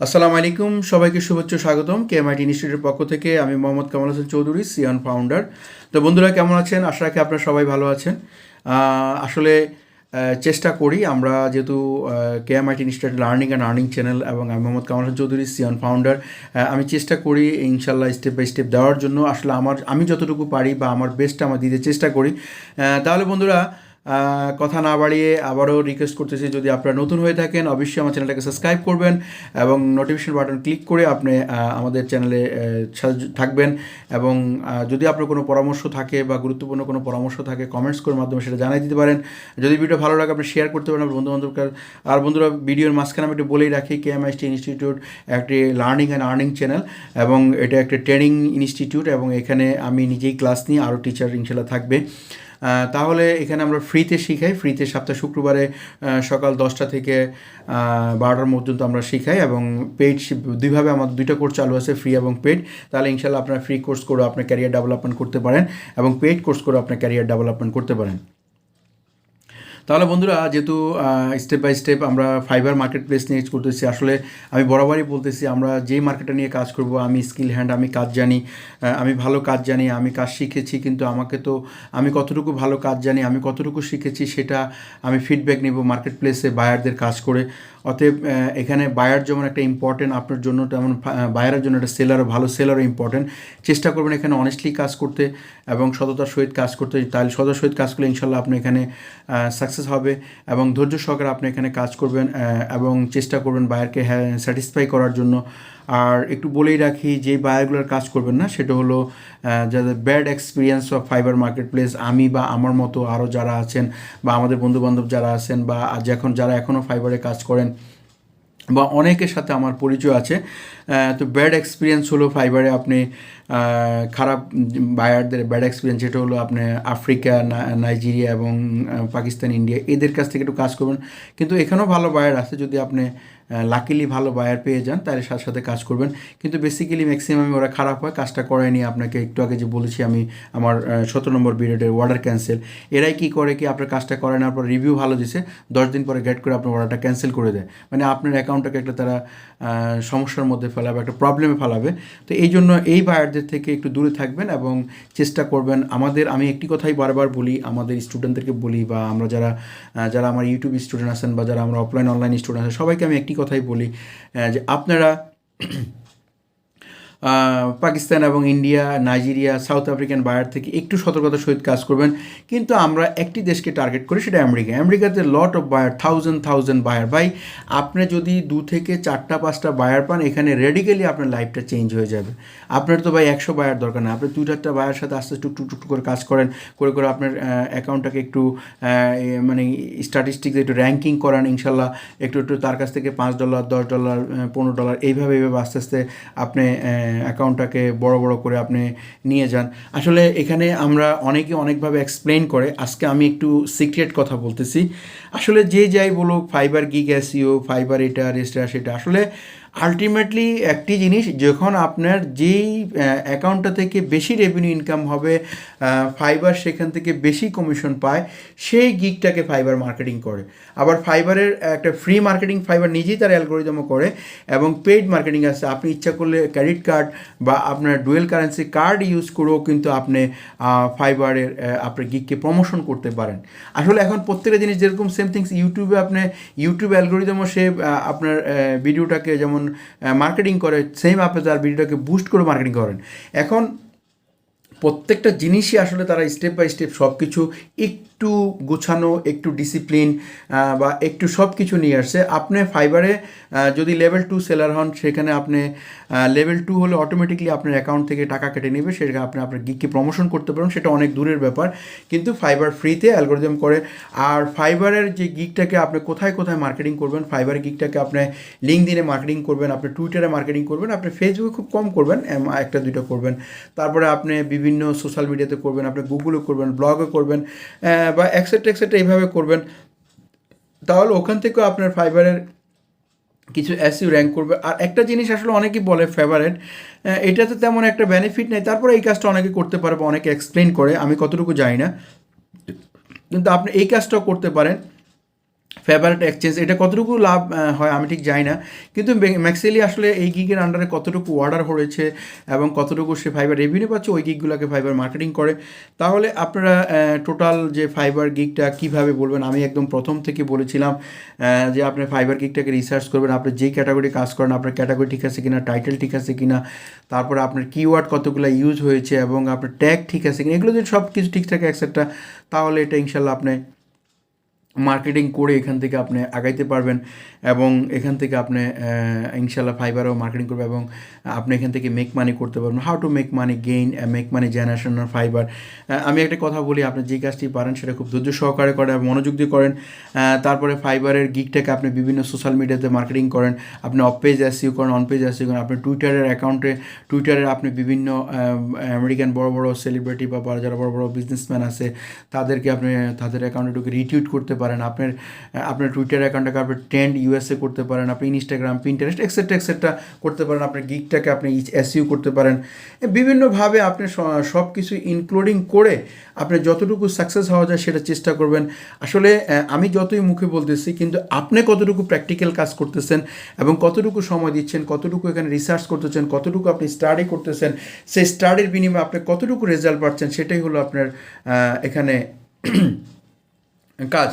আসসালামু আলাইকুম, সবাইকে শুভেচ্ছা স্বাগতম এমআইট ইনস্টিটিউটের পক্ষ থেকে। আমি মোহাম্মদ কামাল হোসেন চৌধুরী, সিয়ান ফাউন্ডার। তো বন্ধুরা কেমন আছেন? আশা রাখি আপনারা সবাই ভালো আছেন। আসলে চেষ্টা করি আমরা, যেহেতু MIT institute learning and earning channel এবং আমি মোহাম্মদ কামাল হোসেন চৌধুরী, সিয়ান ফাউন্ডার, আমি চেষ্টা করি ইনশাল্লাহ স্টেপ বাই স্টেপ দেওয়ার জন্য। আসলে আমি যতটুকু পারি বা আমার বেস্টটা আমার দিতে চেষ্টা করি। তাহলে বন্ধুরা কথা না বাড়িয়ে আবারও রিকোয়েস্ট করতেছি, যদি আপনারা নতুন হয়ে থাকেন অবশ্যই আমার চ্যানেলটাকে সাবস্ক্রাইব করবেন এবং নোটিফিকেশন বাটন ক্লিক করে আপনি আমাদের চ্যানেলে থাকবেন। এবং যদি আপনার কোনো পরামর্শ থাকে বা গুরুত্বপূর্ণ কোনো পরামর্শ থাকে কমেন্টস করে মাধ্যমে সেটা জানিয়ে দিতে পারেন। যদি ভিডিও ভালো লাগে আপনি শেয়ার করতে পারেন বন্ধুবান্ধবকে। আর বন্ধুরা, ভিডিওর মাঝখানে আমি একটু বলেই রাখি, এমআইটি ইনস্টিটিউট একটি লার্নিং অ্যান্ড আর্নিং চ্যানেল এবং এটা একটা ট্রেনিং ইনস্টিটিউট এবং এখানে আমি নিজেই ক্লাস নিই, আরও টিচার ইনশাল্লাহ থাকবে। তাহলে এখানে আমরা ফ্রিতে শিখাই, ফ্রিতে সপ্তাহে শুক্রবারে সকাল 10টা থেকে 12টার পর্যন্ত আমরা শিখাই এবং পেইড দুইভাবে আমাদের দুইটা কোর্স চালু আছে, ফ্রি এবং পেইড। তাহলে ইনশাল্লাহ আপনারা ফ্রি কোর্স করে আপনার ক্যারিয়ার ডেভেলপমেন্ট করতে পারেন এবং পেইড কোর্স করে আপনার ক্যারিয়ার ডেভেলপমেন্ট করতে পারেন। তাহলে বন্ধুরা, যেহেতু স্টেপ বাই স্টেপ আমরা ফাইবার মার্কেট প্লেস নিয়ে করতেছি, আসলে আমি বরাবরই বলতেছি আমরা যেই মার্কেটটা নিয়ে কাজ করব, আমি স্কিল হ্যান্ড, আমি কাজ জানি, আমি ভালো কাজ জানি, আমি কাজ শিখেছি, কিন্তু আমি কতটুকু ভালো কাজ জানি, আমি কতটুকু শিখেছি সেটা আমি ফিডব্যাক নেব মার্কেট প্লেসে বায়ারদের কাজ করে। অতএব এখানে বায়ার যেমন একটা ইম্পর্টেন্ট আপনার জন্য, তেমন বায়ারের জন্য একটা ভালো সেলারও ইম্পর্টেন্ট। চেষ্টা করবেন এখানে অনেস্টলি কাজ করতে এবং সততার সহিত কাজ করতে। তাহলে সততার সহিত কাজ করলে ইনশাল্লাহ আপনি এখানে সাকসেস হবে এবং ধৈর্য সহকারে আপনি এখানে কাজ করবেন এবং চেষ্টা করবেন বায়ারকে স্যাটিসফাই করার জন্য। আর একটু বলেই রাখি, যেই বায়ারগুলোর কাজ করবেন না সেটা হলো যাদের bad experience of fibre market place, আমি বা আমার মতো আরও যারা আছেন বা আমাদের বন্ধুবান্ধব যারা আছেন বা যারা এখনও ফাইবারে কাজ করেন বা অনেকের সাথে আমার পরিচয় আছে। তো ব্যাড এক্সপিরিয়েন্স হলো ফাইবারে আপনি খারাপ বায়ারদের ব্যাড এক্সপিরিয়েন্স, যেটা হলো আপনি আফ্রিকা, নাইজেরিয়া এবং পাকিস্তান, ইন্ডিয়া, এদের কাছ থেকে একটু কাজ করবেন। কিন্তু এখানেও ভালো বায়ার আছে, যদি আপনি লাকিলি ভালো বায়ার পেয়ে যান তাহলে সাথে সাথে কাজ করবেন। কিন্তু বেসিক্যালি ম্যাক্সিমাম ওরা খারাপ হয়, কাজটা করায়নি। আপনাকে একটু আগে যে বলেছি আমি আমার 17 নম্বর ভিডিওতে অর্ডার ক্যান্সেল, এরাই কি করে কি আপনার কাজটা করে না, আপনার রিভিউ ভালো দিছে, 10 দিন পরে গেট করে আপনার অর্ডারটা ক্যান্সেল করে দেয়। মানে আপনার অ্যাকাউন্টটাকে একটা তারা সমস্যার মধ্যে ফেলাবে, একটা প্রবলেমে ফেলাবে। তো এই জন্য এই বায়ারদের থেকে একটু দূরে থাকবেন এবং চেষ্টা করবেন। আমি একটি কথাই বারবার বলি, আমাদের স্টুডেন্টদেরকে বলি বা আমরা যারা আমার ইউটিউব স্টুডেন্ট আছেন বা যারা আমরা অনলাইন স্টুডেন্ট আছেন, সবাইকে আমি একটি কথাই বলি যে আপনারা পাকিস্তান এবং India, Nigeria, South African buyer থেকে একটু সতর্কতার সহিত কাজ করবেন। কিন্তু আমরা একটি দেশকে টার্গেট করি, সেটা আমেরিকাতে lot of buyer, thousand buyer. ভাই, আপনি যদি 2 থেকে 4টা 5টা বায়ার পান, এখানে রেডিক্যালি আপনার লাইফটা চেঞ্জ হয়ে যাবে। আপনার তো ভাই 100 বায়ার দরকার না, আপনি 2-4টা বায়ার সাথে আস্তে আস্তে টুকটুক করে কাজ করেন, করে আপনার অ্যাকাউন্টটাকে একটু মানে স্ট্যাটিস্টিক্স একটু র্যাঙ্কিং করান। ইনশাল্লাহ একটু তার কাছ থেকে $5, $10, $15 এইভাবে আস্তে আস্তে আপনি অ্যাকাউন্টটাকে বড় করে আপনি নিয়ে যান। আসলে এখানে আমরা অনেকভাবে এক্সপ্লেইন করে, আজকে আমি একটু সিক্রেট কথা বলতেছি। আসলে যে যাই বলুক, ফাইবার গিগ এসইও, ফাইবার এটা সেটা, আসলে আলটিমেটলি একটি জিনিস, যখন আপনার যেই অ্যাকাউন্টটা থেকে বেশি রেভিনিউ ইনকাম হবে, ফাইবার সেখান থেকে বেশি কমিশন পায়, সেই গিগটাকে ফাইবার মার্কেটিং করে। আবার ফাইবারের একটা ফ্রি মার্কেটিং ফাইবার নিজেই তার অ্যালগোরিদমও করে এবং পেইড মার্কেটিং আছে। আপনি ইচ্ছা করলে ক্রেডিট কার্ড বা আপনার ডুয়েল কারেন্সি কার্ড ইউজ করেও কিন্তু আপনি ফাইবারের আপনার গিগকে প্রমোশন করতে পারেন। আসলে এখন প্রত্যেকটা জিনিস যেরকম সেম থিংস, ইউটিউব অ্যালগোরিদমও সে আপনার ভিডিওটাকে যেমন মার্কেটিং করে, সেম আপনি তার ভিডিওটাকে বুস্ট করে মার্কেটিং করেন। এখন প্রত্যেকটা জিনিসই আসলে তারা স্টেপ বাই স্টেপ সব কিছু একটু গোছানো, একটু ডিসিপ্লিন বা একটু সব কিছু নিয়ে আসছে। আপনি ফাইবারে যদি লেভেল 2 সেলার হন, সেখানে আপনি লেভেল 2 হলে অটোমেটিকলি আপনার অ্যাকাউন্ট থেকে টাকা কেটে নেবে, সেটা আপনি আপনার গিগকে প্রমোশন করতে পারেন, সেটা অনেক দূরের ব্যাপার। কিন্তু ফাইবার ফ্রিতে অ্যালগোরিদম করে। আর ফাইবারের যে গিগটাকে আপনি কোথায় মার্কেটিং করবেন, ফাইবারের গিগটাকে আপনি লিঙ্কডইনে মার্কেটিং করবেন, আপনি টুইটারে মার্কেটিং করবেন, আপনি ফেসবুকে খুব কম করবেন, 1-2টা করবেন। তারপরে আপনি বিভিন্ন সোশ্যাল মিডিয়াতে করবেন, আপনি গুগলে করবেন, ব্লগে করবেন বা এক্সেট্রা এইভাবে করবেন। তাহলে ওখান থেকেও আপনার ফাইবারের কিছু এসইও র্যাঙ্ক করবে। আর একটা জিনিস আসলে অনেকেই বলে ফেভারেট, এটাতে তেমন একটা বেনিফিট নেই, তারপরে এই কাজটা অনেকে করতে পারে বা অনেকে এক্সপ্লেন করে, আমি কতটুকু জানি না, কিন্তু আপনি এই কাজটাও করতে পারেন। ফেভারিট এক্সচেঞ্জ, এটা কতটুকু লাভ হয় আমি ঠিক জানি না, কিন্তু ম্যাক্সিমালি আসলে এই গিগের আন্ডারে কতটুকু অর্ডার হয়েছে এবং কতটুকু সে ফাইবার রেভিনিউ পাচ্ছে ওই গিগগুলোকে ফাইবার মার্কেটিং করে। তাহলে আপনারা টোটাল যে ফাইবার গিগটা কীভাবে বলবেন, আমি একদম প্রথম থেকে বলেছিলাম যে আপনি ফাইবার গিগটাকে রিসার্চ করবেন, আপনি যেই ক্যাটাগরি কাজ করেন আপনার ক্যাটাগরি ঠিক আছে কিনা, টাইটেল ঠিক আছে কিনা, তারপরে আপনার কিওয়ার্ড কতগুলো ইউজ হয়েছে এবং আপনার ট্যাগ ঠিক আছে কিনা, এগুলো যদি সব কিছু ঠিক থাকে একসাথে, তাহলে এটা ইনশাল্লাহ আপনি মার্কেটিং করে এখান থেকে আপনি আগাইতে পারবেন এবং এখান থেকে আপনি ইনশাল্লাহ ফাইবারও মার্কেটিং করবেন এবং আপনি এখান থেকে মেক মানি করতে পারবেন। How to make money gain, make money generation on fibre. আমি একটা কথা বলি, আপনি যে কাজটি পারেন সেটা খুব ধৈর্য সহকারে করেন এবং মনোযোগ দিয়ে করেন। তারপরে ফাইবারের গিগটাকে আপনি বিভিন্ন সোশ্যাল মিডিয়াতে মার্কেটিং করেন, আপনি অফ পেজ এসইও করেন, অন পেজ এসইও করেন, আপনি টুইটারের অ্যাকাউন্টে টুইটারে আপনি বিভিন্ন আমেরিকান বড় বড় সেলিব্রিটি বা যারা বড় বড় বিজনেসম্যান আছে তাদেরকে আপনি তাদের অ্যাকাউন্টে ঢুকে রিটুইট করতে পারেন, আপনার টুইটার অ্যাকাউন্টটাকে আপনি ট্রেন্ড ইউএসএ করতে পারেন, আপনি ইনস্টাগ্রাম, পিন্টারেস্ট এক্সেট্রা করতে পারেন, আপনার গিগটাকে আপনি এসইও করতে পারেন। বিভিন্নভাবে আপনি সব কিছু ইনক্লুডিং করে আপনি যতটুকু সাকসেস হওয়া যায় সেটা চেষ্টা করবেন। আসলে আমি যতই মুখে বলতেছি, কিন্তু আপনি কতটুকু প্র্যাকটিক্যাল কাজ করতেছেন এবং কতটুকু সময় দিচ্ছেন, কতটুকু এখানে রিসার্চ করতেছেন, কতটুকু আপনি স্টাডি করতেছেন, সেই স্টাডির বিনিময়ে আপনি কতটুকু রেজাল্ট পাচ্ছেন, সেটাই হলো আপনার এখানে কাজ।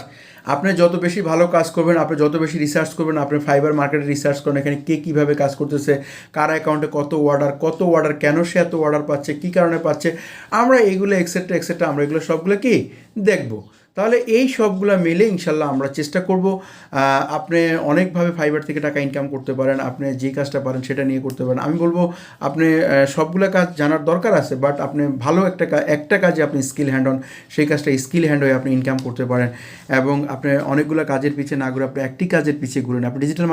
আপনি যত বেশি ভালো কাজ করবেন, আপনি যত বেশি রিসার্চ করবেন, আপনি ফাইবার মার্কেটে রিসার্চ করেন, এখানে কে কীভাবে কাজ করতেছে, কার অ্যাকাউন্টে কত অর্ডার, কেন সে এত অর্ডার পাচ্ছে, কী কারণে পাচ্ছে, আমরা এইগুলো এক্সেট্রা আমরা এগুলো সবগুলো কি দেখব। তাহলে এই সবগুলো মিলে ইনশাল্লাহ আমরা চেষ্টা করব আপনি অনেকভাবে ফাইবার থেকে টাকা ইনকাম করতে পারেন, আপনি যে কাজটা পারেন সেটা নিয়ে করতে পারেন। আমি বলবো আপনি সবগুলো কাজ জানার দরকার আছে, বাট আপনি ভালো একটা কাজে আপনি স্কিল হ্যান্ড অন, সেই কাজটা স্কিল হ্যান্ড হয়ে আপনি ইনকাম করতে পারেন এবং আপনি অনেকগুলো কাজের পিছিয়ে না ঘুরে আপনি একটি কাজের পিছিয়ে ঘুরেন। আপনি ডিজিটাল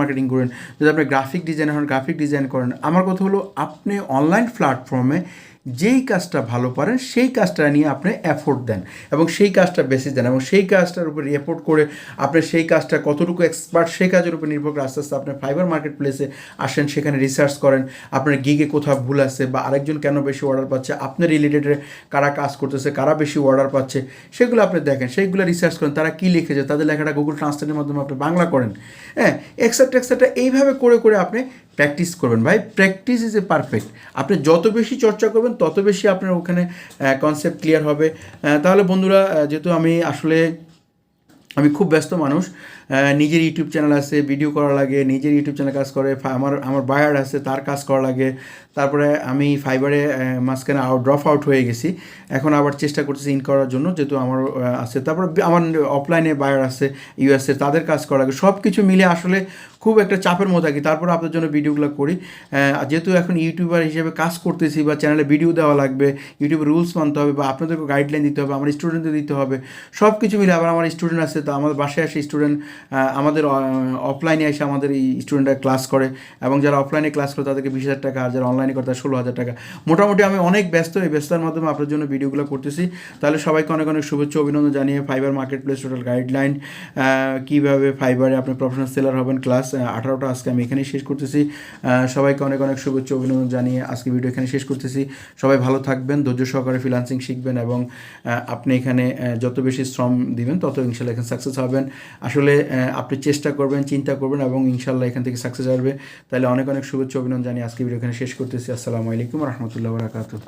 মার্কেটিং করেন, যদি আপনি গ্রাফিক ডিজাইনার হন গ্রাফিক ডিজাইন করেন। আমার কথা হলো আপনি অনলাইন প্ল্যাটফর্মে যেই কাজটা ভালো পারেন সেই কাজটা নিয়ে আপনি এফোর্ট দেন এবং সেই কাজটা বেশি দেন এবং সেই কাজটার উপর এফোর্ট করে আপনি সেই কাজটা কতটুকু এক্সপার্ট সেই কাজের উপর নির্ভর করে আস্তে আস্তে আপনি ফাইবার মার্কেট প্লেসে আসেন, সেখানে রিসার্চ করেন আপনার গিগে কোথাও ভুল আছে বা আরেকজন কেন বেশি অর্ডার পাচ্ছে, আপনার রিলেটেডে কারা কাজ করতেছে, কারা বেশি অর্ডার পাচ্ছে, সেগুলো আপনি দেখেন, সেইগুলো রিসার্চ করেন, তারা কী লিখেছে, তাদের লেখাটা গুগল ট্রান্সলেটের মাধ্যমে আপনি বাংলা করেন, হ্যাঁ, এক্সেট্রা এইভাবে করে আপনি প্র্যাকটিস করবেন। ভাই প্র্যাকটিস ইজ এ পারফেক্ট। আপনি যত বেশি চর্চা করবেন তত বেশি আপনার ওখানে কনসেপ্ট ক্লিয়ার হবে। তাহলে বন্ধুরা, যেহেতু আমি খুব ব্যস্ত মানুষ, নিজের ইউটিউব চ্যানেল আছে, ভিডিও করা লাগে, নিজের ইউটিউব চ্যানেল কাজ করে, আমার বায়ার আছে তার কাজ করা লাগে, তারপরে আমি ফাইবারে মাঝখানে ড্রপ আউট হয়ে গেছি, এখন আবার চেষ্টা করতেছি ইন করার জন্য, যেহেতু আমার আছে, তারপরে আমার অফলাইনে বায়ার আছে ইউএসএ, তাদের কাজ করা লাগে, সব কিছু মিলে আসলে খুব একটা চাপের মধ্যে থাকি। তারপর আপনার জন্য ভিডিওগুলো করি, যেহেতু এখন ইউটিউবার হিসেবে কাজ করতেছি বা চ্যানেলে ভিডিও দেওয়া লাগবে, ইউটিউবের রুলস মানতে হবে বা আপনাদেরকে গাইডলাইন দিতে হবে, আমার স্টুডেন্টদের দিতে হবে, সব কিছু মিলে। আবার আমার স্টুডেন্ট আছে, তো আমাদের বাসায় আসে স্টুডেন্ট, আমাদের অফলাইনে এসে আমাদের এই স্টুডেন্টরা ক্লাস করে এবং যারা অফলাইনে ক্লাস করে তাদেরকে 20,000 টাকা, আর যারা অনলাইনে করে তাদের 16,000 টাকা। মোটামুটি আমি অনেক ব্যস্ত, এই ব্যস্ততার মাধ্যমে আপনার জন্য ভিডিওগুলো করতেছি। তাহলে সবাইকে অনেক অনেক শুভেচ্ছা অভিনন্দন জানিয়ে fibre market place total guideline, কীভাবে ফাইবারে আপনি প্রফেশনাল সেলার হবেন, ক্লাস 18টা আজকে আমি এখানেই শেষ করতেছি। সবাইকে অনেক অনেক শুভেচ্ছা অভিনন্দন জানিয়ে আজকে ভিডিও এখানে শেষ করতেছি। সবাই ভালো থাকবেন, ধৈর্য সহকারে ফ্রিল্যান্সিং শিখবেন এবং আপনি এখানে যত বেশি শ্রম দিবেন তত ইনশাল্লাহ এখানে সাকসেস হবেন। আসলে আপনি চেষ্টা করবেন, চিন্তা করবেন এবং ইনশাল্লাহ এখান থেকে সাকসেস আসবে। তাহলে অনেক অনেক শুভেচ্ছা অভিনন্দন জানিয়ে আজকে ভিডিও এখানে শেষ করতেছি। আসসালামু আলাইকুম রহমতুল্লাহ বারাকাতুহু।